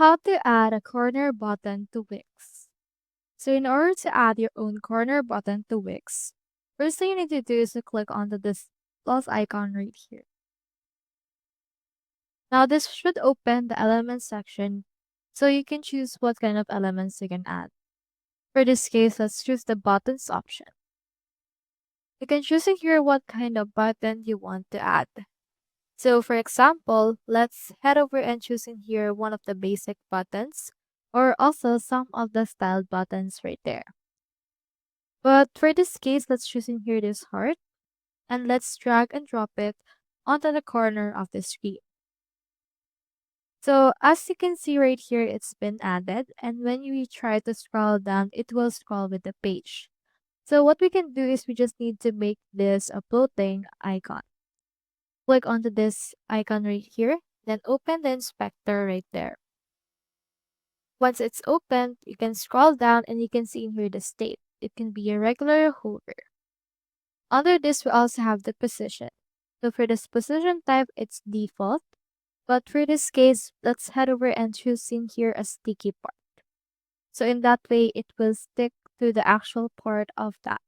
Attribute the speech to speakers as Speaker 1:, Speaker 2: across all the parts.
Speaker 1: How to add a corner button to Wix. So in order to add your own corner button to Wix, first thing you need to do is to click onto this plus icon right here. Now this should open the elements section so you can choose what kind of elements you can add. For this case, let's choose the buttons option. You can choose here what kind of button you want to add. So for example, let's head over and choose in here one of the basic buttons or also some of the styled buttons right there. But for this case, let's choose in here this heart and let's drag and drop it onto the corner of the screen. So as you can see right here, it's been added, and when we try to scroll down, it will scroll with the page. So what we can do is we just need to make this a floating icon. Click onto this icon right here, then open the inspector right there. Once it's opened, you can scroll down and you can see in here the state. It can be a regular hover. Under this, we also have the position. So for this position type, it's default. But for this case, let's head over and choose in here a sticky part. So in that way, it will stick to the actual part of that.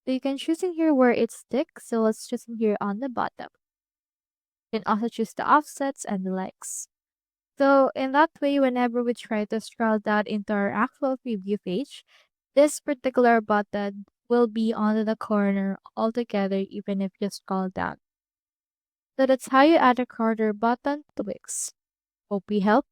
Speaker 1: So you can choose in here where it sticks. So let's choose in here on the bottom. You can also choose the offsets and the legs. So in that way, whenever we try to scroll down into our actual preview page, this particular button will be on the corner altogether even if you scroll down. So that's how you add a corner button to Wix. Hope we helped.